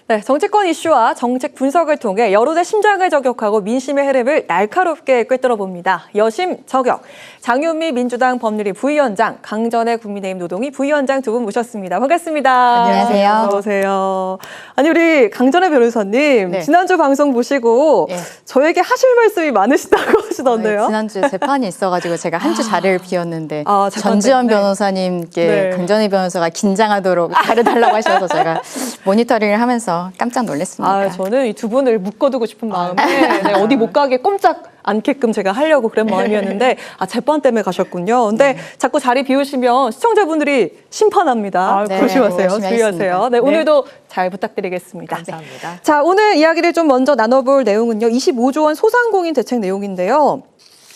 네, 정치권 이슈와 정책 분석을 통해 여론의 심장을 저격하고 민심의 흐름을 날카롭게 꿰뚫어봅니다. 여심 저격. 장윤미 민주당 법률위 부위원장, 강전의 국민의힘 노동위 부위원장 두 분 모셨습니다. 반갑습니다. 안녕하세요. 어서 오세요. 아니 우리 강전의 변호사님 네. 지난주 방송 보시고 네. 저에게 하실 말씀이 많으시다고 하시던데요. 지난주에 재판이 있어가지고 제가 한 주 자리를 비웠는데 재판 전지현 때문에. 변호사님께 네. 강전희 변호사가 긴장하도록 가려달라고 하셔서 제가 모니터링을 하면서 깜짝 놀랐습니다. 저는 이 두 분을 묶어두고 싶은 마음에 네, 어디 못 가게 꼼짝 않게끔 제가 하려고 그런 마음이었는데 재판 때문에 가셨군요. 근데 자꾸 자리 비우시면 시청자분들이 심판합니다. 네, 조심하세요. 열심히 주의하세요. 하겠습니다. 네, 오늘도 잘 부탁드리겠습니다. 감사합니다. 자, 오늘 이야기를 좀 먼저 나눠볼 내용은요. 25조 원 소상공인 대책 내용인데요.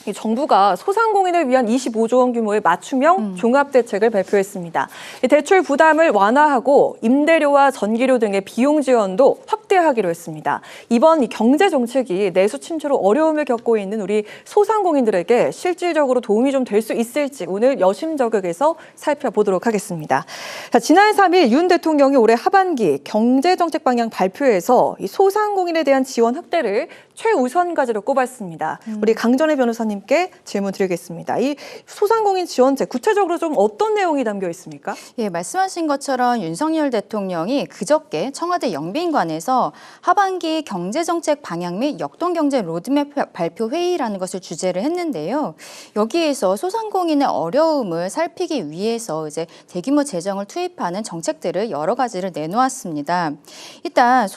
이 정부가 소상공인을 위한 25조 원 규모의 맞춤형 종합대책을 발표했습니다. 이 대출 부담을 완화하고 임대료와 전기료 등의 비용 지원도 확대하기로 했습니다. 이번 이 경제 정책이 내수 침체로 어려움을 겪고 있는 우리 소상공인들에게 실질적으로 도움이 좀 될 수 있을지 오늘 여심 저격에서 살펴보도록 하겠습니다. 자, 지난 3일 윤 대통령이 올해 하반기 경제 정책 방향 발표에서 이 소상공인에 대한 지원 확대를 최우선 과제로 꼽았습니다. 우리 강전혜 변호사님께 질문 드리겠습니다. 이 소상공인 지원책 구체적으로 좀 어떤 내용이 담겨 있습니까? 예, 말씀하신 것처럼 윤석열 대통령이 그저께 청와대 영빈관에서 하반기 경제정책 방향 및 역동경제 로드맵 발표 회의라는 것을 주재를 했는데요. 여기에서 소상공인의 어려움을 살피기 위해서 이제 대규모 재정을 투입하는 정책들을 여러 가지를 내놓았습니다. 일단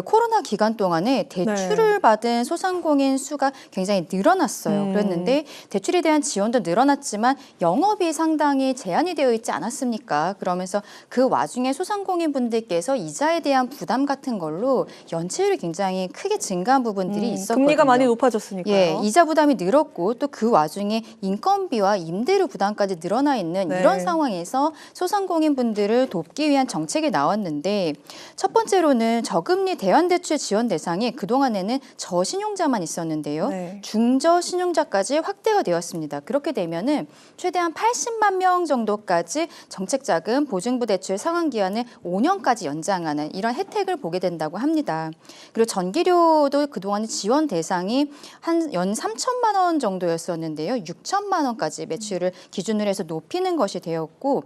코로나 기간 동안에 대출을 받은 소상공인 수가 굉장히 늘어났어요. 그랬는데 대출에 대한 지원도 늘어났지만 영업이 상당히 제한이 되어 있지 않았습니까? 그러면서 그 와중에 소상공인 분들께서 이자에 대한 부담 같은 걸로 연체율이 굉장히 크게 증가한 부분들이 있었거든요. 금리가 많이 높아졌으니까요. 예, 이자 부담이 늘었고 또 그 와중에 인건비와 임대료 부담까지 늘어나 있는 네. 이런 상황에서 소상공인 분들을 돕기 위한 정책이 나왔는데 첫 번째로는 저금리 대환대출 지원 대상이 그동안에는 저신용자만 있었는데요. 네. 중저신용자까지 확대가 되었습니다. 그렇게 되면은 최대한 80만 명 정도까지 정책자금 보증부 대출 상환 기한을 5년까지 연장하는 이런 혜택을 보게 된다고 합니다. 그리고 전기료도 그동안 지원 대상이 한 연 3천만 원 정도였었는데요. 6천만 원까지 매출을 기준으로 해서 높이는 것이 되었고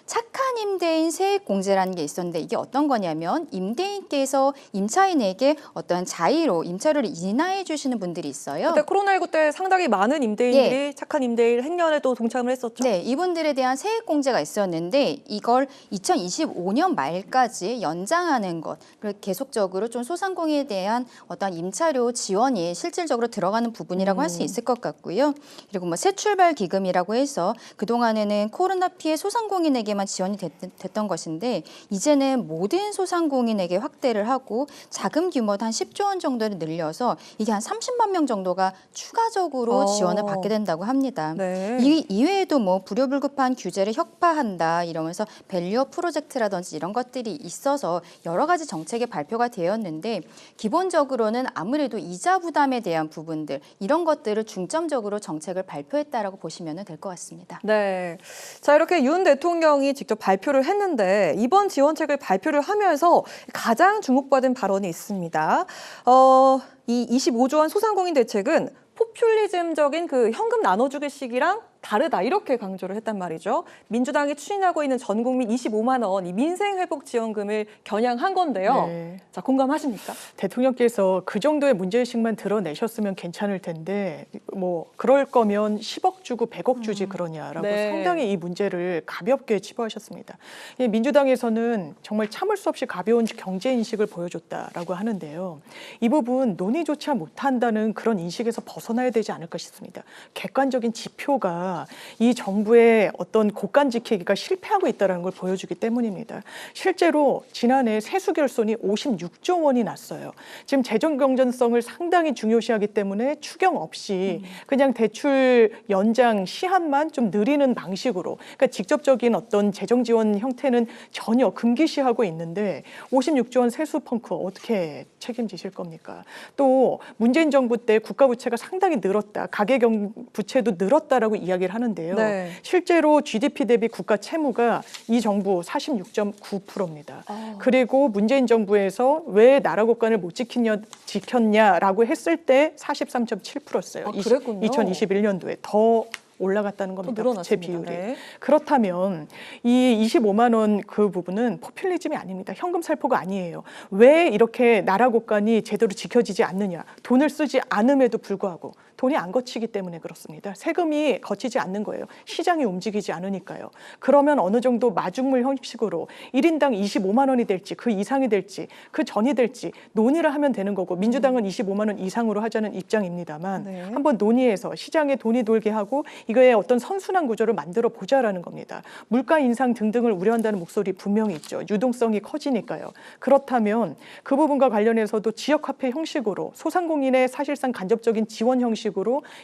착한 임대인 세액공제라는 게 있었는데 이게 어떤 거냐면 임대인께서 임차인에게 어떤 자의로 임차료를 인하해 주시는 분들이 있어요. 그때 코로나19 때 상당히 많은 임대인들이 착한 임대인 행렬에 또 동참을 했었죠. 네, 이분들에 대한 세액공제가 있었는데 이걸 2025년 말까지 연장하는 것, 그리고 계속적으로 좀 소상공인에 대한 어떤 임차료 지원이 실질적으로 들어가는 부분이라고 할 수 있을 것 같고요. 그리고 뭐 새출발 기금이라고 해서 그동안에는 코로나 피해 소상공인에게만 지원이 됐던 것인데 이제는 모든 소상공인에게 확대를 하고 자금 규모도 한 10조 원 정도를 늘려서 이게 한 30만 명 정도가 추가적으로 지원을 받게 된다고 합니다. 네. 이 이외에도 뭐 불효불급한 규제를 혁파한다 이러면서 밸류업 프로젝트라든지 이런 것들이 있어서 여러 가지 정책이 발표가 되었는데 기본적으로는 아무래도 이자 부담에 대한 부분들 이런 것들을 중점적으로 정책을 발표했다라고 보시면 될 것 같습니다. 네. 자, 이렇게 윤 대통령이 직접 발표를 했는데 이번 지원책을 발표를 하면서 가장 주목받은 발언이 있습니다. 이 25조 원 소상공인 대책은 포퓰리즘적인 그 현금 나눠주기식이랑 다르다 이렇게 강조를 했단 말이죠. 민주당이 추진하고 있는 전 국민 25만 원 이 민생회복지원금을 겨냥한 건데요. 네. 자, 공감하십니까? 대통령께서 그 정도의 문제의식만 드러내셨으면 괜찮을 텐데 뭐 그럴 거면 10억 주고 100억 주지 그러냐라고 네. 상당히 이 문제를 가볍게 치부하셨습니다. 예, 민주당에서는 정말 참을 수 없이 가벼운 경제인식을 보여줬다라고 하는데요. 이 부분 논의조차 못한다는 그런 인식에서 벗어나야 되지 않을까 싶습니다. 객관적인 지표가 이 정부의 어떤 고간 지키기가 실패하고 있다는 걸 보여주기 때문입니다. 실제로 지난해 세수 결손이 56조 원이 났어요. 지금 재정 경전성을 상당히 중요시하기 때문에 추경 없이 그냥 대출 연장 시한만 좀 느리는 방식으로 그러니까 직접적인 어떤 재정 지원 형태는 전혀 금기시하고 있는데 56조 원 세수 펑크 어떻게 책임지실 겁니까? 또 문재인 정부 때 국가 부채가 상당히 늘었다. 가계 부채도 늘었다라고 이야기 이야기를 하는데요. 네. 실제로 GDP 대비 국가 채무가 이 정부 46.9%입니다. 그리고 문재인 정부에서 왜 나라 국간을 못 지켰냐라고 했을 때 43.7%였어요. 그랬군요. 2021년도에 더 올라갔다는 겁니다. 부채 늘어났습니다. 비율이. 네. 그렇다면 이 25만 원 그 부분은 포퓰리즘이 아닙니다. 현금 살포가 아니에요. 왜 이렇게 나라 국간이 제대로 지켜지지 않느냐. 돈을 쓰지 않음에도 불구하고 돈이 안 거치기 때문에 그렇습니다. 세금이 거치지 않는 거예요. 시장이 움직이지 않으니까요. 그러면 어느 정도 마중물 형식으로 1인당 25만 원이 될지 그 이상이 될지 그 전이 될지 논의를 하면 되는 거고 민주당은 25만 원 이상으로 하자는 입장입니다만 네. 한번 논의해서 시장에 돈이 돌게 하고 이거에 어떤 선순환 구조를 만들어 보자라는 겁니다. 물가 인상 등등을 우려한다는 목소리 분명히 있죠. 유동성이 커지니까요. 그렇다면 그 부분과 관련해서도 지역화폐 형식으로 소상공인의 사실상 간접적인 지원 형식으로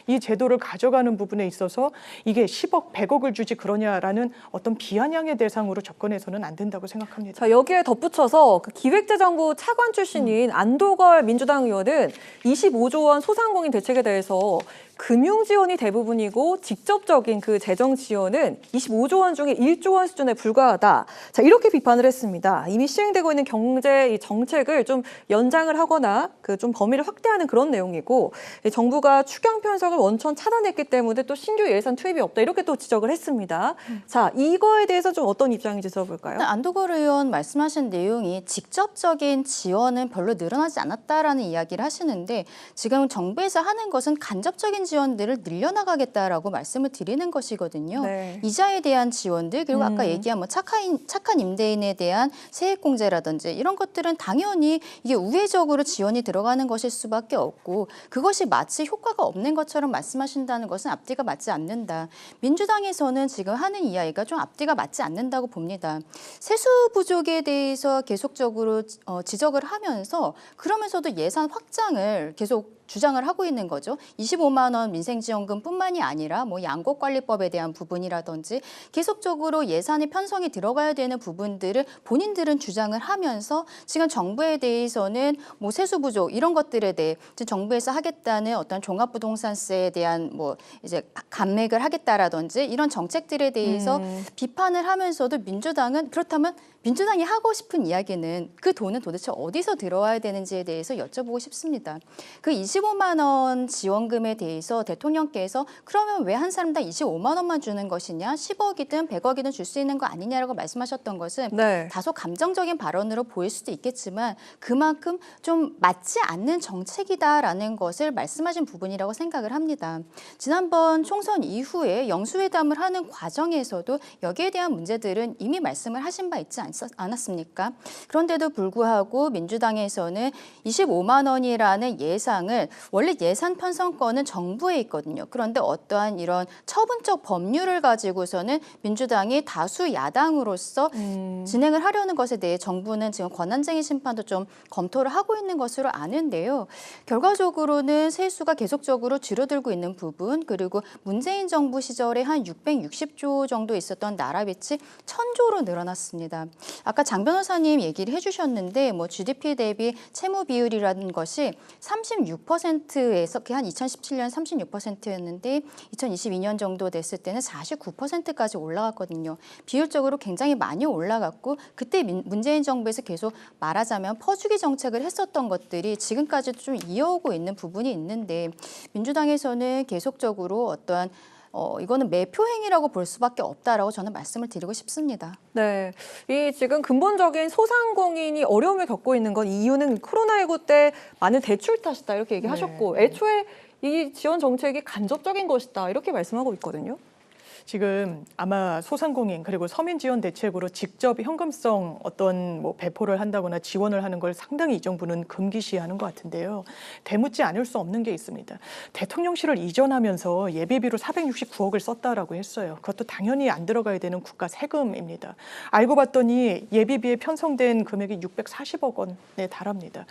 이 제도를 가져가는 부분에 있어서 이게 10억, 100억을 주지 그러냐라는 어떤 비아냥의 대상으로 접근해서는 안 된다고 생각합니다. 자, 여기에 덧붙여서 그 기획재정부 차관 출신인 안도걸 민주당 의원은 25조 원 소상공인 대책에 대해서 금융 지원이 대부분이고 직접적인 그 재정 지원은 25조 원 중에 1조 원 수준에 불과하다. 자, 이렇게 비판을 했습니다. 이미 시행되고 있는 경제 이 정책을 좀 연장을 하거나 그 좀 범위를 확대하는 그런 내용이고 정부가 추경 편성을 원천 차단했기 때문에 또 신규 예산 투입이 없다. 이렇게 또 지적을 했습니다. 자, 이거에 대해서 좀 어떤 입장인지 들어볼까요? 안도걸 의원 말씀하신 내용이 직접적인 지원은 별로 늘어나지 않았다라는 이야기를 하시는데 지금 정부에서 하는 것은 간접적인 지원들을 늘려나가겠다라고 말씀을 드리는 것이거든요. 네. 이자에 대한 지원들 그리고 아까 얘기한 뭐 착한 임대인에 대한 세액공제라든지 이런 것들은 당연히 이게 우회적으로 지원이 들어가는 것일 수밖에 없고 그것이 마치 효과가 없는 것처럼 말씀하신다는 것은 앞뒤가 맞지 않는다. 민주당에서는 지금 하는 이야기가 좀 앞뒤가 맞지 않는다고 봅니다. 세수 부족에 대해서 계속적으로 지적을 하면서 그러면서도 예산 확장을 계속 주장을 하고 있는 거죠. 25만 원 민생지원금뿐만이 아니라 뭐 양곡관리법에 대한 부분이라든지 계속적으로 예산의 편성이 들어가야 되는 부분들을 본인들은 주장을 하면서 지금 정부에 대해서는 뭐 세수 부족 이런 것들에 대해 정부에서 하겠다는 어떤 종합부동산세에 대한 뭐 이제 감액을 하겠다라든지 이런 정책들에 대해서 비판을 하면서도 민주당은 그렇다면 민주당이 하고 싶은 이야기는 그 돈은 도대체 어디서 들어와야 되는지에 대해서 여쭤보고 싶습니다. 그 25만 원 지원금에 대해서 대통령께서 그러면 왜 한 사람당 25만 원만 주는 것이냐 10억이든 100억이든 줄 수 있는 거 아니냐라고 말씀하셨던 것은 네. 다소 감정적인 발언으로 보일 수도 있겠지만 그만큼 좀 맞지 않는 정책이다라는 것을 말씀하신 부분이라고 생각을 합니다. 지난번 총선 이후에 영수회담을 하는 과정에서도 여기에 대한 문제들은 이미 말씀을 하신 바 있지 않았습니까? 그런데도 불구하고 민주당에서는 25만 원이라는 예상을 원래 예산 편성권은 정부에 있거든요. 그런데 어떠한 이런 처분적 법률을 가지고서는 민주당이 다수 야당으로서 진행을 하려는 것에 대해 정부는 지금 권한쟁의 심판도 좀 검토를 하고 있는 것으로 아는데요. 결과적으로는 세수가 계속적으로 줄어들고 있는 부분 그리고 문재인 정부 시절에 한 660조 정도 있었던 나라 빚이 1000조로 늘어났습니다. 아까 장 변호사님 얘기를 해주셨는데 뭐 GDP 대비 채무 비율이라는 것이 36%에서 한 2017년 36%였는데 2022년 정도 됐을 때는 49%까지 올라갔거든요. 비율적으로 굉장히 많이 올라갔고 그때 문재인 정부에서 계속 말하자면 퍼주기 정책을 했었던 것들이 지금까지도 좀 이어오고 있는 부분이 있는데 민주당에서는 계속적으로 어떠한 이거는 매표행위라고 볼 수밖에 없다라고 저는 말씀을 드리고 싶습니다. 네, 이 지금 근본적인 소상공인이 어려움을 겪고 있는 건 이유는 코로나19 때 많은 대출 탓이다 이렇게 얘기하셨고 애초에 이 지원 정책이 간접적인 것이다 이렇게 말씀하고 있거든요. 지금 아마 소상공인 그리고 서민 지원 대책으로 직접 현금성 어떤 뭐 배포를 한다거나 지원을 하는 걸 상당히 이 정부는 금기시하는 것 같은데요. 되묻지 않을 수 없는 게 있습니다. 대통령실을 이전하면서 예비비로 469억을 썼다라고 했어요. 그것도 당연히 안 들어가야 되는 국가 세금입니다. 알고 봤더니 예비비에 편성된 금액이 640억 원에 달합니다.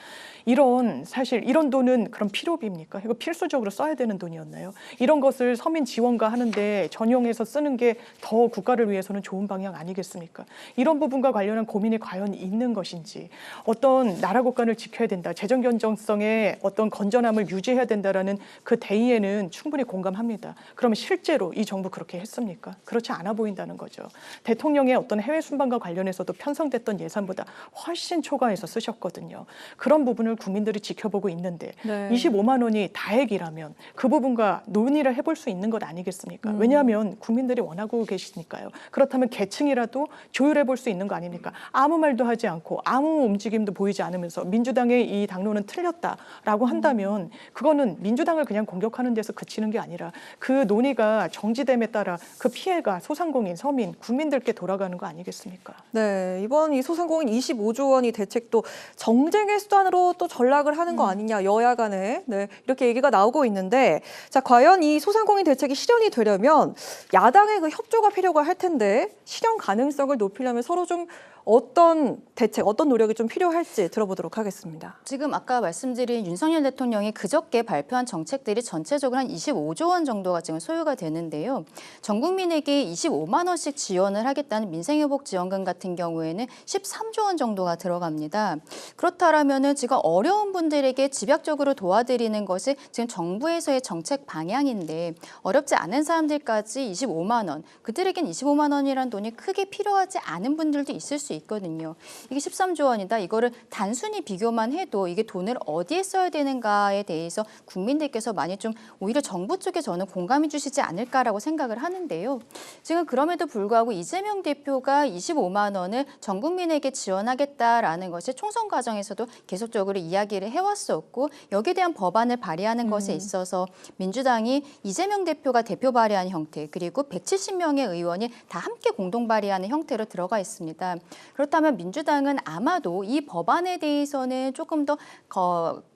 사실 이런 돈은 그럼 필요비입니까? 이거 필수적으로 써야 되는 돈이었나요? 이런 것을 서민 지원과 하는데 전용해서 위해서 쓰는 게 더 국가를 위해서는 좋은 방향 아니겠습니까? 이런 부분과 관련한 고민이 과연 있는 것인지, 어떤 나라 국간을 지켜야 된다, 재정 건전성의 어떤 건전함을 유지해야 된다라는 그 대의에는 충분히 공감합니다. 그러면 실제로 이 정부 그렇게 했습니까? 그렇지 않아 보인다는 거죠. 대통령의 어떤 해외 순방과 관련해서도 편성됐던 예산보다 훨씬 초과해서 쓰셨거든요. 그런 부분을 국민들이 지켜보고 있는데 네. 25만 원이 다액이라면 그 부분과 논의를 해볼 수 있는 것 아니겠습니까? 왜냐하면 국민들이 원하고 계시니까요. 그렇다면 계층이라도 조율해 볼 수 있는 거 아닙니까? 아무 말도 하지 않고 아무 움직임도 보이지 않으면서 민주당의 이 당론은 틀렸다라고 한다면 그거는 민주당을 그냥 공격하는 데서 그치는 게 아니라 그 논의가 정지됨에 따라 그 피해가 소상공인, 서민, 국민들께 돌아가는 거 아니겠습니까? 네, 이번 이 소상공인 25조 원이 대책도 정쟁의 수단으로 또 전락을 하는 거 아니냐, 여야 간에. 네, 이렇게 얘기가 나오고 있는데, 자, 과연 이 소상공인 대책이 실현이 되려면 야당의 그 협조가 필요가 할 텐데, 실현 가능성을 높이려면 서로 좀 어떤 대책, 어떤 노력이 좀 필요할지 들어보도록 하겠습니다. 지금 아까 말씀드린 윤석열 대통령이 그저께 발표한 정책들이 전체적으로 한 25조 원 정도가 지금 소요가 되는데요. 전 국민에게 25만 원씩 지원을 하겠다는 민생회복지원금 같은 경우에는 13조 원 정도가 들어갑니다. 그렇다면은 지금 어려운 분들에게 집약적으로 도와드리는 것이 지금 정부에서의 정책 방향인데, 어렵지 않은 사람들까지 25만 원, 그들에겐 25만 원이란 돈이 크게 필요하지 않은 분들도 있을 수 있거든요. 이게 13조 원이다. 이거를 단순히 비교만 해도 이게 돈을 어디에 써야 되는가에 대해서 국민들께서 많이 좀 오히려 정부 쪽에 저는 공감해 주시지 않을까라고 생각을 하는데요. 지금 그럼에도 불구하고 이재명 대표가 25만 원을 전 국민에게 지원하겠다라는 것이 총선 과정에서도 계속적으로 이야기를 해왔었고, 여기에 대한 법안을 발의하는 것에 있어서 민주당이 이재명 대표가 대표 발의한 형태, 그리고 170명의 의원이 다 함께 공동 발의하는 형태로 들어가 있습니다. 그렇다면 민주당은 아마도 이 법안에 대해서는 조금 더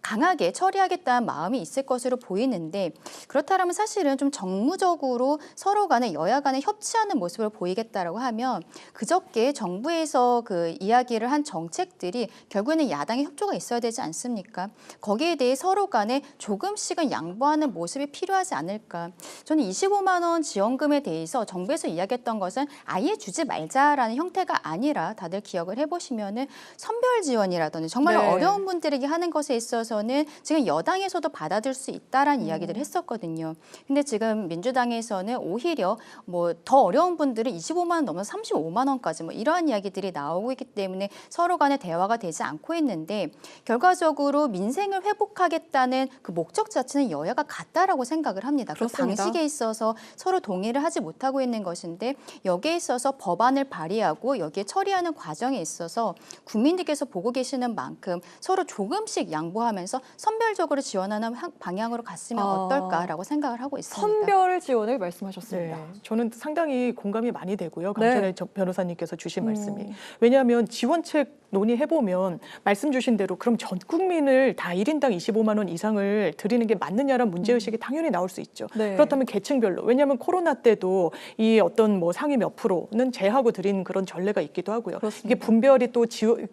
강하게 처리하겠다는 마음이 있을 것으로 보이는데, 그렇다면 사실은 좀 정무적으로 서로 간에 여야 간에 협치하는 모습을 보이겠다라고 하면 그저께 정부에서 그 이야기를 한 정책들이 결국에는 야당의 협조가 있어야 되지 않습니까? 거기에 대해 서로 간에 조금씩은 양보하는 모습이 필요하지 않을까. 저는 25만 원 지원금에 대해서 정부에서 이야기했던 것은 아예 주지 말자라는 형태가 아니라, 다들 기억을 해보시면은 선별 지원이라든지 정말 네. 어려운 분들에게 하는 것에 있어서는 지금 여당에서도 받아들 수 있다라는 이야기들을 했었거든요. 근데 지금 민주당에서는 오히려 뭐 더 어려운 분들은 25만 원 넘어서 35만 원까지 뭐 이러한 이야기들이 나오고 있기 때문에 서로 간에 대화가 되지 않고 있는데, 결과적으로 민생을 회복하겠다는 그 목적 자체는 여야가 같다라고 생각을 합니다. 그 그렇습니다. 방식에 있어서 서로 동의를 하지 못하고 있는 것인데, 여기에 있어서 법안을 발의하고 여기에 처리하는 과정에 있어서 국민들께서 보고 계시는 만큼 서로 조금씩 양보하면서 선별적으로 지원하는 방향으로 갔으면 어떨까라고 생각을 하고 있습니다. 선별 지원을 말씀하셨습니다. 네, 저는 상당히 공감이 많이 되고요. 강찬의 네. 변호사님께서 주신 말씀이. 왜냐하면 지원책 논의해보면 말씀 주신 대로 그럼 전 국민을 다 1인당 25만 원 이상을 드리는 게 맞느냐라는 문제의식이 당연히 나올 수 있죠. 네. 그렇다면 계층별로. 왜냐하면 코로나 때도 이 어떤 뭐 상위 몇 프로는 제하고 드린 그런 전례가 있기도 하고요. 그렇습니다. 이게 분별이 또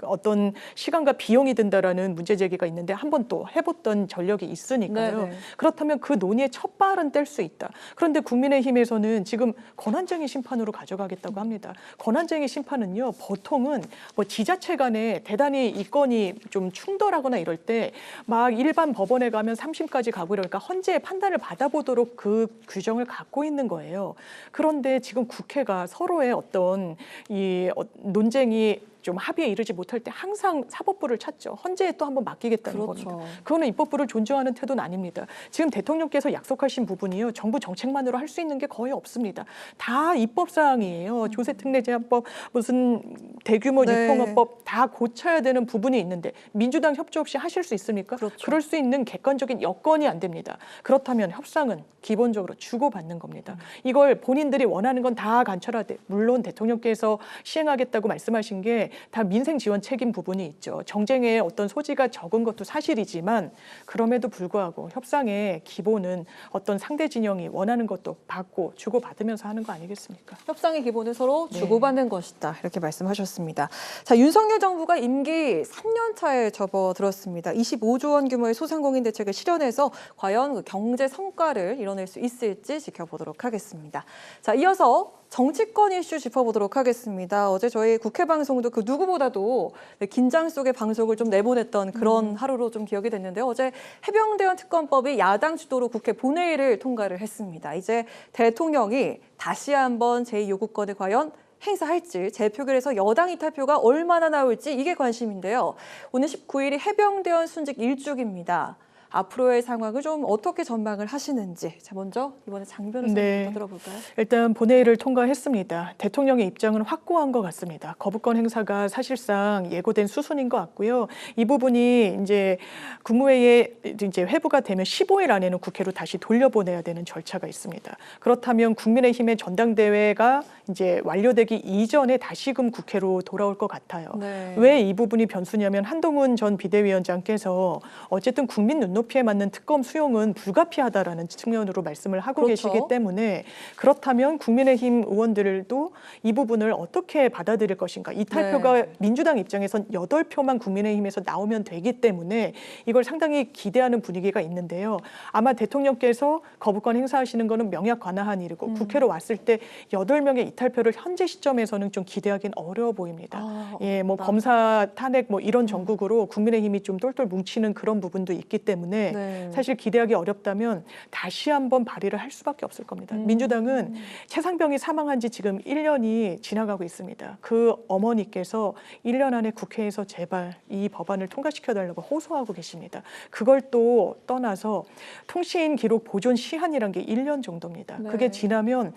어떤 시간과 비용이 든다라는 문제 제기가 있는데 한번 또 해봤던 전력이 있으니까요. 네네. 그렇다면 그 논의의 첫 발은 뗄 수 있다. 그런데 국민의힘에서는 지금 권한쟁의 심판으로 가져가겠다고 합니다. 권한쟁의 심판은요, 보통은 뭐 지자체 간에 대단히 이 건이 좀 충돌하거나 이럴 때 막 일반 법원에 가면 3심까지 가고 이러니까 헌재의 판단을 받아보도록 그 규정을 갖고 있는 거예요. 그런데 지금 국회가 서로의 어떤 이 논쟁이 좀 합의에 이르지 못할 때 항상 사법부를 찾죠. 헌재에 또 한번 맡기겠다는 그렇죠. 겁니다. 그거는 입법부를 존중하는 태도는 아닙니다. 지금 대통령께서 약속하신 부분이요, 정부 정책만으로 할 수 있는 게 거의 없습니다. 다 입법 사항이에요. 조세특례제한법, 무슨 대규모 네. 유통업법 다 고쳐야 되는 부분이 있는데 민주당 협조 없이 하실 수 있습니까? 그렇죠. 그럴 수 있는 객관적인 여건이 안 됩니다. 그렇다면 협상은 기본적으로 주고받는 겁니다. 이걸 본인들이 원하는 건 다 관철하되, 물론 대통령께서 시행하겠다고 말씀하신 게 다 민생 지원 책임 부분이 있죠. 정쟁의 어떤 소지가 적은 것도 사실이지만 그럼에도 불구하고 협상의 기본은 어떤 상대 진영이 원하는 것도 받고 주고받으면서 하는 거 아니겠습니까? 협상의 기본은 서로 네. 주고받는 것이다. 이렇게 말씀하셨습니다. 자, 윤석열 정부가 임기 3년 차에 접어들었습니다. 25조 원 규모의 소상공인 대책을 실현해서 과연 그 경제 성과를 이뤄낼 수 있을지 지켜보도록 하겠습니다. 자, 이어서 정치권 이슈 짚어보도록 하겠습니다. 어제 저희 국회 방송도 그 누구보다도 긴장 속의 방송을 좀 내보냈던 그런 하루로 좀 기억이 됐는데요. 어제 해병대원 특검법이 야당 주도로 국회 본회의를 통과를 했습니다. 이제 대통령이 다시 한번 제2요구권을 과연 행사할지, 재표결에서 여당 이탈표가 얼마나 나올지 이게 관심인데요. 오늘 19일이 해병대원 순직 1주기입니다. 앞으로의 상황을 좀 어떻게 전망을 하시는지. 자, 먼저 이번에 장 변호사님부터 네. 들어볼까요? 일단 본회의를 통과했습니다. 대통령의 입장은 확고한 것 같습니다. 거부권 행사가 사실상 예고된 수순인 것 같고요. 이 부분이 이제 국무회의에 이제 회부가 되면 15일 안에는 국회로 다시 돌려보내야 되는 절차가 있습니다. 그렇다면 국민의힘의 전당대회가 이제 완료되기 이전에 다시금 국회로 돌아올 것 같아요. 네. 왜 이 부분이 변수냐면 한동훈 전 비대위원장께서 어쨌든 국민 눈높이에 맞는 특검 수용은 불가피하다라는 측면으로 말씀을 하고 그렇죠. 계시기 때문에 그렇다면 국민의힘 의원들도 이 부분을 어떻게 받아들일 것인가. 이탈표가 네. 민주당 입장에선 8표만 국민의힘에서 나오면 되기 때문에 이걸 상당히 기대하는 분위기가 있는데요. 아마 대통령께서 거부권 행사하시는 거는 명약 관화한 일이고 국회로 왔을 때 8명의 이탈표를 현재 시점에서는 좀 기대하기는 어려워 보입니다. 아, 예, 뭐 검사 탄핵 뭐 이런 전국으로 국민의힘이 좀 똘똘 뭉치는 그런 부분도 있기 때문에 네. 사실 기대하기 어렵다면 다시 한번 발의를 할 수밖에 없을 겁니다. 민주당은 최상병이 사망한 지 지금 1년이 지나가고 있습니다. 그 어머니께서 1년 안에 국회에서 제발 이 법안을 통과시켜달라고 호소하고 계십니다. 그걸 또 떠나서 통신 기록 보존 시한이란 게 1년 정도입니다. 네. 그게 지나면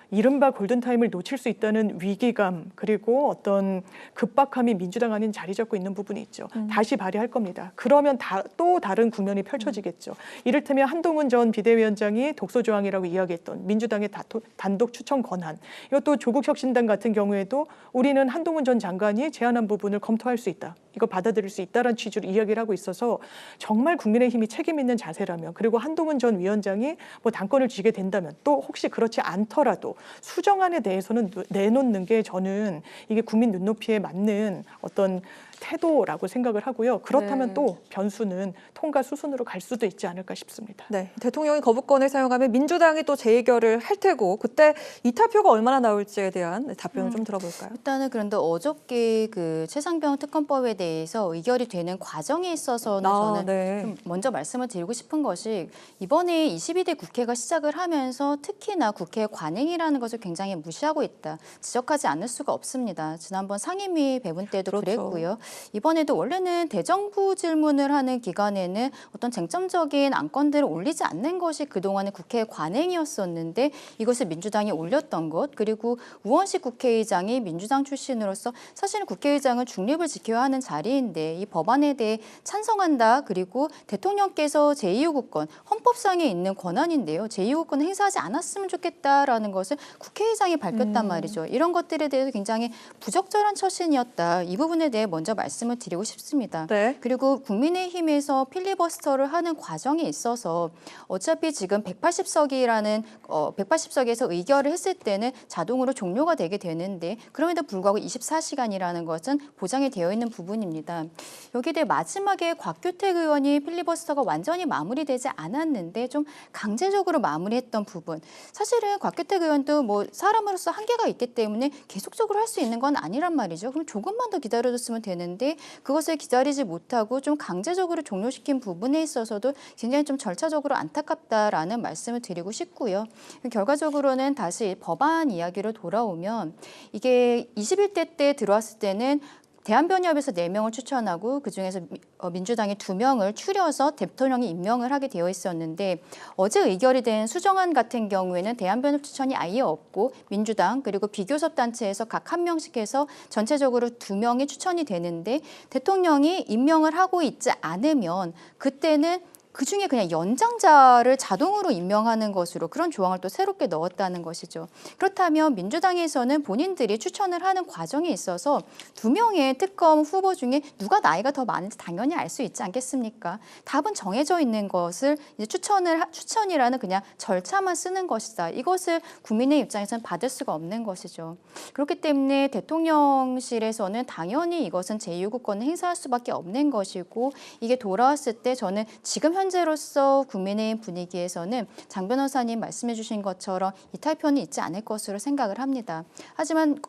이른바 골든타임을 놓칠 수 있다는 위기감 그리고 어떤 급박함이 민주당 안에 자리 잡고 있는 부분이 있죠. 다시 발의할 겁니다. 그러면 또 다른 국면이 펼쳐지겠죠. 이를테면 한동훈 전 비대위원장이 독소조항이라고 이야기했던 민주당의 단독 추천 권한. 이것도 조국혁신당 같은 경우에도 우리는 한동훈 전 장관이 제안한 부분을 검토할 수 있다. 이거 받아들일 수 있다라는 취지로 이야기를 하고 있어서 정말 국민의힘이 책임 있는 자세라면 그리고 한동훈 전 위원장이 뭐 당권을 쥐게 된다면 또 혹시 그렇지 않더라도 수정안에 대해서는 내놓는 게 저는 이게 국민 눈높이에 맞는 어떤 태도라고 생각을 하고요. 그렇다면 네. 또 변수는 통과 수순으로 갈 수도 있지 않을까 싶습니다. 네, 대통령이 거부권을 사용하면 민주당이 또 재의결을 할 테고 그때 이탈표가 얼마나 나올지에 대한 답변을 좀 들어볼까요? 일단은 그런데 어저께 그 최상병 특검법에 대해서 의결이 되는 과정에 있어서는 저는 네. 좀 먼저 말씀을 드리고 싶은 것이 이번에 22대 국회가 시작을 하면서 특히나 국회 관행이라는 것을 굉장히 무시하고 있다. 지적하지 않을 수가 없습니다. 지난번 상임위 배분 때도 그렇죠. 그랬고요. 이번에도 원래는 대정부 질문을 하는 기간에는 어떤 쟁점적인 안건들을 올리지 않는 것이 그동안의 국회 관행이었었는데 이것을 민주당이 올렸던 것 그리고 우원식 국회의장이 민주당 출신으로서 사실은 국회의장은 중립을 지켜야 하는 자리인데 이 법안에 대해 찬성한다 그리고 대통령께서 제2요구권 헌법상에 있는 권한인데요. 제2요구권을 행사하지 않았으면 좋겠다라는 것을 국회의장이 밝혔단 말이죠. 이런 것들에 대해서 굉장히 부적절한 처신이었다. 이 부분에 대해 먼저 말씀을 드리고 싶습니다. 네. 그리고 국민의힘에서 필리버스터를 하는 과정에 있어서 어차피 지금 180석이라는 180석에서 의결을 했을 때는 자동으로 종료가 되게 되는데 그럼에도 불구하고 24시간이라는 것은 보장이 되어 있는 부분입니다. 여기에 대해 마지막에 곽규택 의원이 필리버스터가 완전히 마무리되지 않았는데 좀 강제적으로 마무리했던 부분. 사실은 곽규택 의원도 뭐 사람으로서 한계가 있기 때문에 계속적으로 할 수 있는 건 아니란 말이죠. 그럼 조금만 더 기다려줬으면 되는데 그것을 기다리지 못하고 좀 강제적으로 종료시킨 부분에 있어서도 굉장히 좀 절차적으로 안타깝다라는 말씀을 드리고 싶고요. 결과적으로는 다시 법안 이야기로 돌아오면 이게 21대 때 들어왔을 때는 대한변협에서 4명을 추천하고 그중에서 민주당이 2명을 추려서 대통령이 임명을 하게 되어 있었는데 어제 의결이 된 수정안 같은 경우에는 대한변협 추천이 아예 없고 민주당 그리고 비교섭단체에서 각 1명씩 해서 전체적으로 2명이 추천이 되는데 대통령이 임명을 하고 있지 않으면 그때는 그중에 그냥 연장자를 자동으로 임명하는 것으로 그런 조항을 또 새롭게 넣었다는 것이죠. 그렇다면 민주당에서는 본인들이 추천을 하는 과정에 있어서 2명의 특검 후보 중에 누가 나이가 더 많은지 당연히 알 수 있지 않겠습니까? 답은 정해져 있는 것을 이제 추천이라는 그냥 절차만 쓰는 것이다. 이것을 국민의 입장에서는 받을 수가 없는 것이죠. 그렇기 때문에 대통령실에서는 당연히 이것은 제2요구권을 행사할 수밖에 없는 것이고 이게 돌아왔을 때 저는 지금 현재로서 국민의힘 분위기에서는 장 변호사님 말씀해 주신 것처럼 이탈표는 있지 않을 것으로 생각을 합니다. 하지만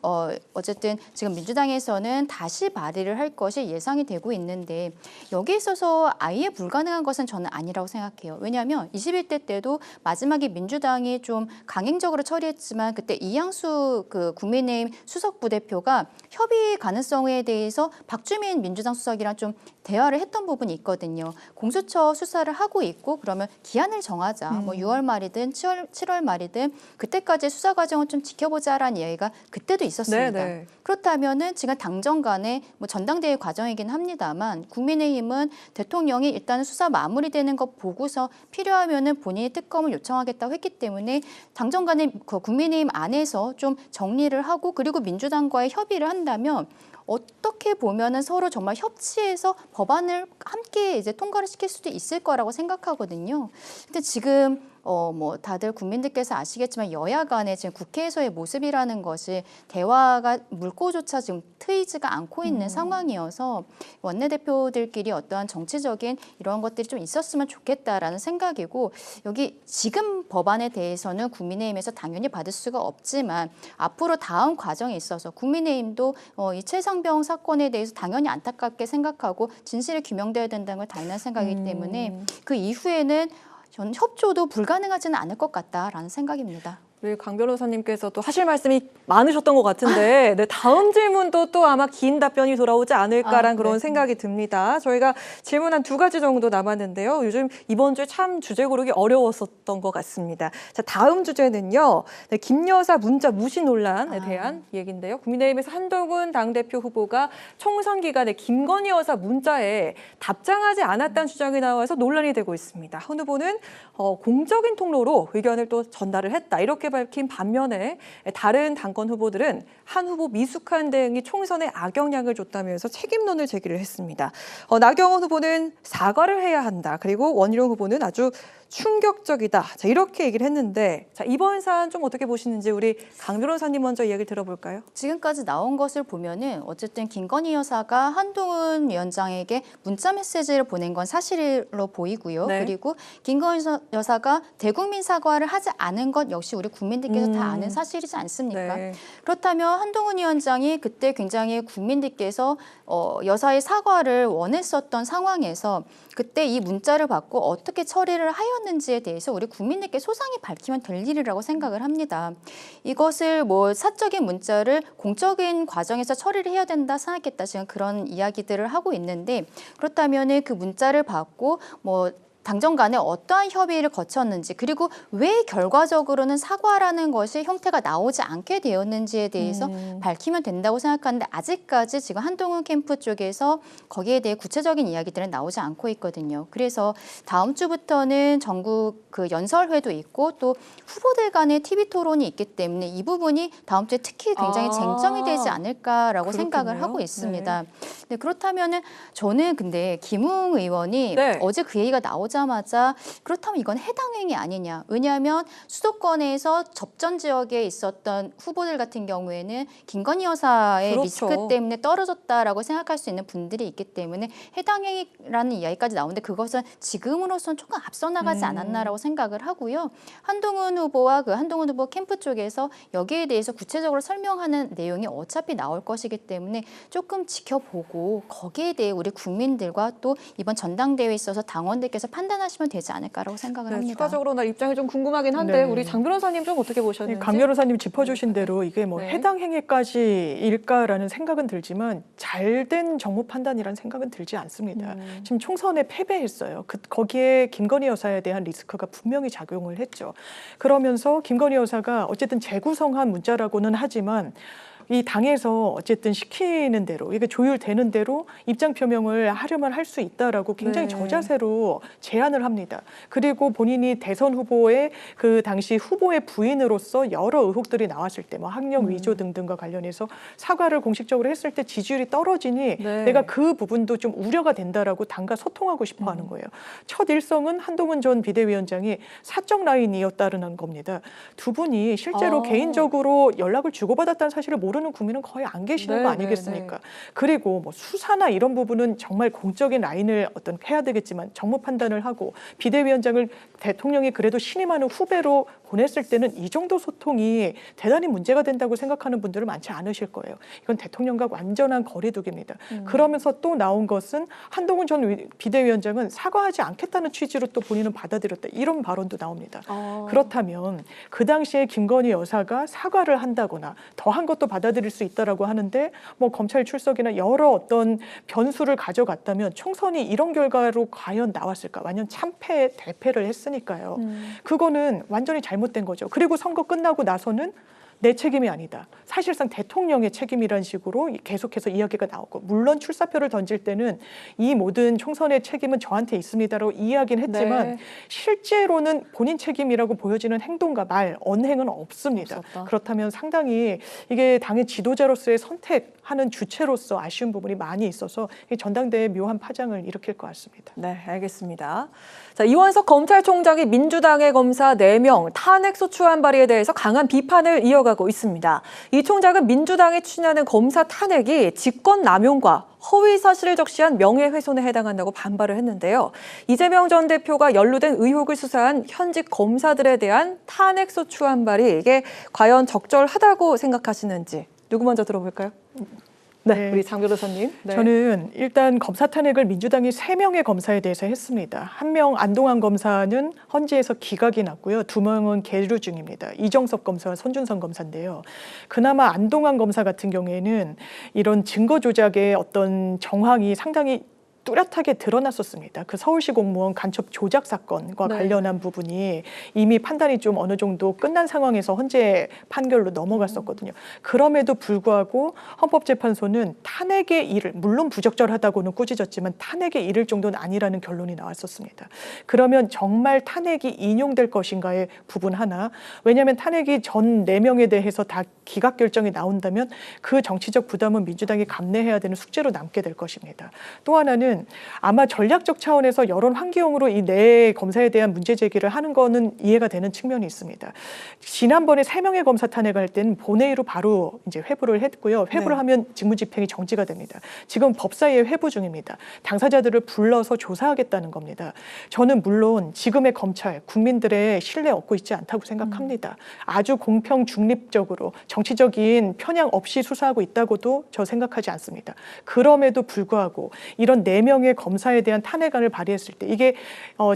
어쨌든 지금 민주당에서는 다시 발의를 할 것이 예상이 되고 있는데 여기에 있어서 아예 불가능한 것은 저는 아니라고 생각해요. 왜냐하면 21대 때도 마지막에 민주당이 좀 강행적으로 처리했지만 그때 이양수 그 국민의힘 수석 부대표가 협의 가능성에 대해서 박주민 민주당 수석이랑 좀 대화를 했던 부분이 있거든요. 공수처 수사를 하고 있고 그러면 기한을 정하자. 뭐 6월 말이든 7월 말이든 그때까지 수사 과정을 좀 지켜보자라는 이야기가 그때도 있었습니다. 네네. 그렇다면은 지금 당정 간에 뭐 전당대회 과정이긴 합니다만 국민의힘은 대통령이 일단은 수사 마무리되는 것 보고서 필요하면은 본인이 특검을 요청하겠다고 했기 때문에 당정 간에 그 국민의힘 안에서 좀 정리를 하고 그리고 민주당과의 협의를 한다면 어떻게 보면은 서로 정말 협치해서 법안을 함께 이제 통과를 시킬 수도 있을 거라고 생각하거든요. 근데 지금 뭐 다들 국민들께서 아시겠지만 여야 간에 지금 국회에서의 모습이라는 것이 대화가 물꼬조차 지금 트이지가 않고 있는 상황이어서 원내대표들끼리 어떠한 정치적인 이런 것들이 좀 있었으면 좋겠다라는 생각이고 여기 지금 법안에 대해서는 국민의힘에서 당연히 받을 수가 없지만 앞으로 다음 과정에 있어서 국민의힘도 이 최상병 사건에 대해서 당연히 안타깝게 생각하고 진실이 규명돼야 된다는 걸 당연한 생각이기 때문에 그 이후에는 저는 협조도 불가능하지는 않을 것 같다라는 생각입니다. 우리 강 변호사님께서 또 하실 말씀이 많으셨던 것 같은데 네, 다음 질문도 또 아마 긴 답변이 돌아오지 않을까라는 그런 네. 생각이 듭니다. 저희가 질문 한 2가지 정도 남았는데요. 요즘 이번 주에 참 주제 고르기 어려웠었던 것 같습니다. 자, 다음 주제는요. 네, 김 여사 문자 무시 논란에 대한 얘기인데요. 국민의힘에서 한동훈 당대표 후보가 총선 기간에 김건희 여사 문자에 답장하지 않았다는 주장이 나와서 논란이 되고 있습니다. 한 후보는 공적인 통로로 의견을 또 전달을 했다. 이렇게 밝힌 반면에 다른 당권 후보들은 한 후보 미숙한 대응이 총선에 악영향을 줬다면서 책임론을 제기를 했습니다. 나경원 후보는 사과를 해야 한다. 그리고 원희룡 후보는 아주 충격적이다. 자, 이렇게 얘기를 했는데 자, 이번 사안 좀 어떻게 보시는지 우리 강 변호사님 먼저 이야기를 들어볼까요? 지금까지 나온 것을 보면은 어쨌든 김건희 여사가 한동훈 위원장에게 문자 메시지를 보낸 건 사실로 보이고요. 네. 그리고 김건희 여사가 대국민 사과를 하지 않은 것 역시 우리 국민들께서 다 아는 사실이지 않습니까? 네. 그렇다면 한동훈 위원장이 그때 굉장히 국민들께서 여사의 사과를 원했었던 상황에서 그때 이 문자를 받고 어떻게 처리를 하였는지에 대해서 우리 국민들께 소상히 밝히면 될 일이라고 생각을 합니다. 이것을 뭐 사적인 문자를 공적인 과정에서 처리를 해야 된다 생각했다 지금 그런 이야기들을 하고 있는데 그렇다면 그 문자를 받고 뭐 당정 간에 어떠한 협의를 거쳤는지 그리고 왜 결과적으로는 사과라는 것이 형태가 나오지 않게 되었는지에 대해서 밝히면 된다고 생각하는데 아직까지 지금 한동훈 캠프 쪽에서 거기에 대해 구체적인 이야기들은 나오지 않고 있거든요. 그래서 다음 주부터는 전국 그 연설회도 있고 또 후보들 간의 TV 토론이 있기 때문에 이 부분이 다음 주에 특히 굉장히 쟁점이 되지 않을까라고 생각을 하고 있습니다. 네, 그렇다면은 저는 근데 김웅 의원이 네. 어제 그 얘기가 나오자마자 그렇다면 이건 해당 행위 아니냐. 왜냐하면 수도권에서 접전 지역에 있었던 후보들 같은 경우에는 김건희 여사의 그렇죠. 리스크 때문에 떨어졌다라고 생각할 수 있는 분들이 있기 때문에 해당 행위라는 이야기까지 나오는데 그것은 지금으로서는 조금 앞서 나가지 않았나라고 생각을 하고요. 한동훈 후보와 그 한동훈 후보 캠프 쪽에서 여기에 대해서 구체적으로 설명하는 내용이 어차피 나올 것이기 때문에 조금 지켜보고 거기에 대해 우리 국민들과 또 이번 전당대회에 있어서 당원들께서 판단하시면 되지 않을까라고 생각을 합니다. 추가적으로 나 입장이 좀 궁금하긴 한데 네. 우리 장 변호사님 좀 어떻게 보셨는지. 강 변호사님 짚어주신 대로 이게 뭐 네. 해당 행위까지일까라는 생각은 들지만 잘된 정무 판단이라는 생각은 들지 않습니다. 지금 총선에 패배했어요. 거기에 김건희 여사에 대한 리스크가 분명히 작용을 했죠. 그러면서 김건희 여사가 어쨌든 재구성한 문자라고는 하지만 이 당에서 어쨌든 시키는 대로 이게 조율되는 대로 입장 표명을 하려면 할 수 있다라고 굉장히 네. 저자세로 제안을 합니다. 그리고 본인이 대선 후보의 그 당시 후보의 부인으로서 여러 의혹들이 나왔을 때 뭐 학력 위조 등등과 관련해서 사과를 공식적으로 했을 때 지지율이 떨어지니 네. 내가 그 부분도 좀 우려가 된다라고 당과 소통하고 싶어 하는 거예요. 첫 일성은 한동훈 전 비대위원장이 사적 라인이었다는 겁니다. 두 분이 실제로 개인적으로 연락을 주고받았다는 사실을 모르는 국민은 거의 안 계시는 네, 거 아니겠습니까? 그리고 뭐 수사나 이런 부분은 정말 공적인 라인을 어떤 해야 되겠지만 정무 판단을 하고 비대위원장을 대통령이 그래도 신임하는 후배로 보냈을 때는 이 정도 소통이 대단히 문제가 된다고 생각하는 분들은 많지 않으실 거예요. 이건 대통령과 완전한 거리두기입니다. 그러면서 또 나온 것은 한동훈 전 비대위원장은 사과하지 않겠다는 취지로 또 본인은 받아들였다. 이런 발언도 나옵니다. 그렇다면 그 당시에 김건희 여사가 사과를 한다거나 더한 것도 받아들일 수 있다라고 하는데 뭐 검찰 출석이나 여러 어떤 변수를 가져갔다면 총선이 이런 결과로 과연 나왔을까? 완전 참패 대패를 했으니까요. 그거는 완전히 잘못된 거죠. 그리고 선거 끝나고 나서는 내 책임이 아니다. 사실상 대통령의 책임이란 식으로 계속해서 이야기가 나오고 물론 출사표를 던질 때는 이 모든 총선의 책임은 저한테 있습니다라고 이야기는 했지만 네. 실제로는 본인 책임이라고 보여지는 행동과 말, 언행은 없습니다. 없었다. 그렇다면 상당히 이게 당의 지도자로서의 선택하는 주체로서 아쉬운 부분이 많이 있어서 전당대회 묘한 파장을 일으킬 것 같습니다. 네, 알겠습니다. 자, 이원석 검찰총장이 민주당의 검사 4명 탄핵소추안 발의에 대해서 강한 비판을 이어가고 있습니다. 이 총장은 민주당이 추진하는 검사 탄핵이 직권남용과 허위 사실을 적시한 명예훼손에 해당한다고 반발을 했는데요. 이재명 전 대표가 연루된 의혹을 수사한 현직 검사들에 대한 탄핵소추안 발의, 이게 과연 적절하다고 생각하시는지 누구 먼저 들어볼까요? 네, 우리 장 변호사님. 네. 저는 일단 검사 탄핵을 민주당이 3명의 검사에 대해서 했습니다. 1명 안동환 검사는 헌재에서 기각이 났고요. 2명은 계류 중입니다. 이정섭 검사와 손준성 검사인데요. 그나마 안동환 검사 같은 경우에는 이런 증거 조작의 어떤 정황이 상당히 뚜렷하게 드러났었습니다. 그 서울시 공무원 간첩 조작 사건과 네. 관련한 부분이 이미 판단이 좀 어느 정도 끝난 상황에서 헌재 판결로 넘어갔었거든요. 그럼에도 불구하고 헌법재판소는 탄핵의 일을, 물론 부적절하다고는 꾸짖었지만 탄핵의 일을 정도는 아니라는 결론이 나왔었습니다. 그러면 정말 탄핵이 인용될 것인가의 부분 하나, 왜냐하면 탄핵이 전 4명에 대해서 다 기각 결정이 나온다면 그 정치적 부담은 민주당이 감내해야 되는 숙제로 남게 될 것입니다. 또 하나는 아마 전략적 차원에서 여론 환기용으로 이 내 검사에 대한 문제 제기를 하는 거는 이해가 되는 측면이 있습니다. 지난번에 3명의 검사 탄핵할 때는 본회의로 바로 이제 회부를 했고요. 회부를 하면 직무집행이 정지가 됩니다. 지금 법사위에 회부 중입니다. 당사자들을 불러서 조사하겠다는 겁니다. 저는 물론 지금의 검찰, 국민들의 신뢰 얻고 있지 않다고 생각합니다. 아주 공평 중립적으로 정치적인 편향 없이 수사하고 있다고도 저 생각하지 않습니다. 그럼에도 불구하고 이런 4명의 검사에 대한 탄핵안을 발의했을 때 이게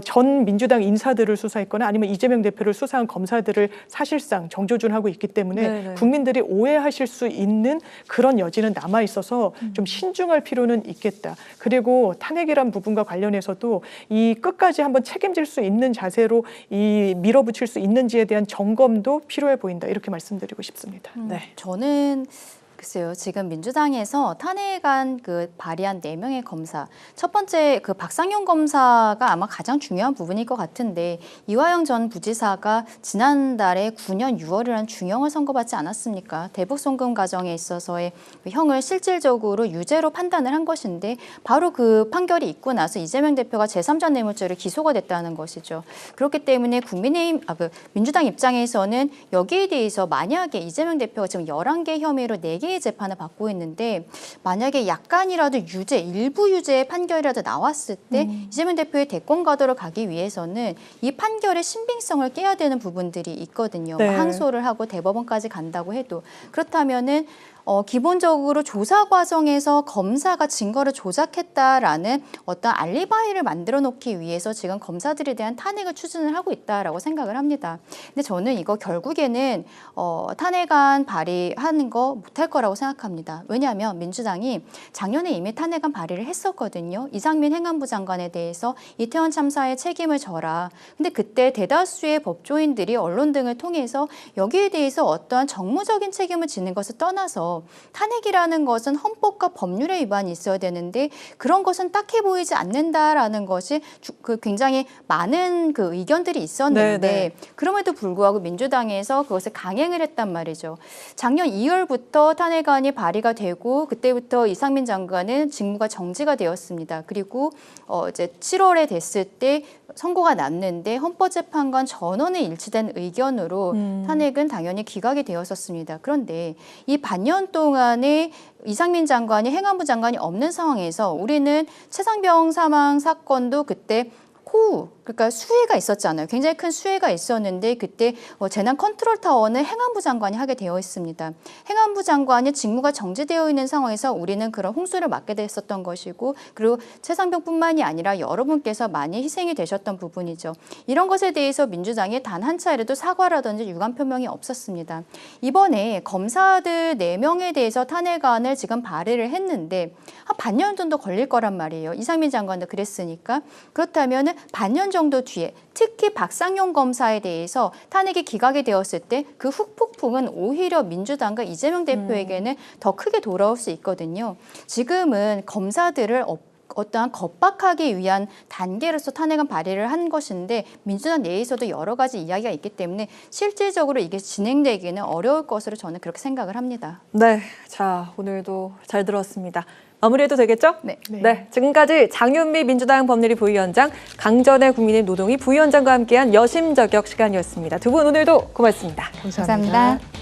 전 민주당 인사들을 수사했거나 아니면 이재명 대표를 수사한 검사들을 사실상 정조준하고 있기 때문에 네네. 국민들이 오해하실 수 있는 그런 여지는 남아 있어서 좀 신중할 필요는 있겠다. 그리고 탄핵이란 부분과 관련해서도 이 끝까지 한번 책임질 수 있는 자세로 이 밀어붙일 수 있는지에 대한 점검도 필요해 보인다. 이렇게 말씀드리고 싶습니다. 네. 저는 글쎄요, 지금 민주당에서 탄핵안 발의한 4명의 검사, 첫 번째 박상용 검사가 아마 가장 중요한 부분일 것 같은데, 이화영 전 부지사가 지난달에 9년 6월이라는 중형을 선고받지 않았습니까? 대북 송금 과정에 있어서의 형을 실질적으로 유죄로 판단을 한 것인데, 바로 그 판결이 있고 나서 이재명 대표가 제3자 뇌물죄로 기소가 됐다는 것이죠. 그렇기 때문에 민주당 입장에서는 여기에 대해서 만약에 이재명 대표가 지금 11개 혐의로 4개의 재판을 받고 있는데, 만약에 약간이라도 유죄, 일부 유죄의 판결이라도 나왔을 때 이재명 대표의 대권 가도를 가기 위해서는 이 판결의 신빙성을 깨야 되는 부분들이 있거든요. 네. 항소를 하고 대법원까지 간다고 해도. 그렇다면은 기본적으로 조사 과정에서 검사가 증거를 조작했다라는 어떤 알리바이를 만들어 놓기 위해서 지금 검사들에 대한 탄핵을 추진을 하고 있다라고 생각을 합니다. 근데 저는 이거 결국에는 탄핵안 발의하는 거 못할 거라고 생각합니다. 왜냐하면 민주당이 작년에 이미 탄핵안 발의를 했었거든요. 이상민 행안부 장관에 대해서 이태원 참사의 책임을 져라. 근데 그때 대다수의 법조인들이 언론 등을 통해서 여기에 대해서 어떠한 정무적인 책임을 지는 것을 떠나서 있죠. 탄핵이라는 것은 헌법과 법률의 위반이 있어야 되는데 그런 것은 딱히 보이지 않는다라는 것이 굉장히 많은 그 의견들이 있었는데 네네. 그럼에도 불구하고 민주당에서 그것을 강행을 했단 말이죠. 작년 2월부터 탄핵안이 발의가 되고 그때부터 이상민 장관은 직무가 정지가 되었습니다. 그리고 이제 7월에 됐을 때 선고가 났는데 헌법재판관 전원의 일치된 의견으로 탄핵은 당연히 기각이 되었었습니다. 그런데 이 반년 동안에 이상민 장관이 행안부 장관이 없는 상황에서 우리는 최상병 사망 사건도 그때 호우, 그러니까 수해가 있었잖아요. 굉장히 큰 수해가 있었는데 그때 재난 컨트롤 타워는 행안부 장관이 하게 되어 있습니다. 행안부 장관이 직무가 정지되어 있는 상황에서 우리는 그런 홍수를 맞게 됐었던 것이고 그리고 최상병뿐만이 아니라 여러분께서 많이 희생이 되셨던 부분이죠. 이런 것에 대해서 민주당이 단 한 차례도 사과라든지 유감 표명이 없었습니다. 이번에 검사들 4명에 대해서 탄핵안을 지금 발의를 했는데 한 반년 정도 걸릴 거란 말이에요. 이상민 장관도 그랬으니까. 그렇다면 반년 정도 뒤에 특히 박상용 검사에 대해서 탄핵이 기각이 되었을 때 그 후폭풍은 오히려 민주당과 이재명 대표에게는 더 크게 돌아올 수 있거든요. 지금은 검사들을 어떠한 겁박하기 위한 단계로서 탄핵안 발의를 한 것인데 민주당 내에서도 여러 가지 이야기가 있기 때문에 실질적으로 이게 진행되기는 어려울 것으로 저는 그렇게 생각을 합니다. 네, 자 오늘도 잘 들었습니다. 마무리해도 되겠죠? 네. 네, 지금까지 장윤미 민주당 법률위 부위원장, 강전의 국민의힘 노동위 부위원장과 함께한 여심저격 시간이었습니다. 두 분 오늘도 고맙습니다. 감사합니다. 감사합니다.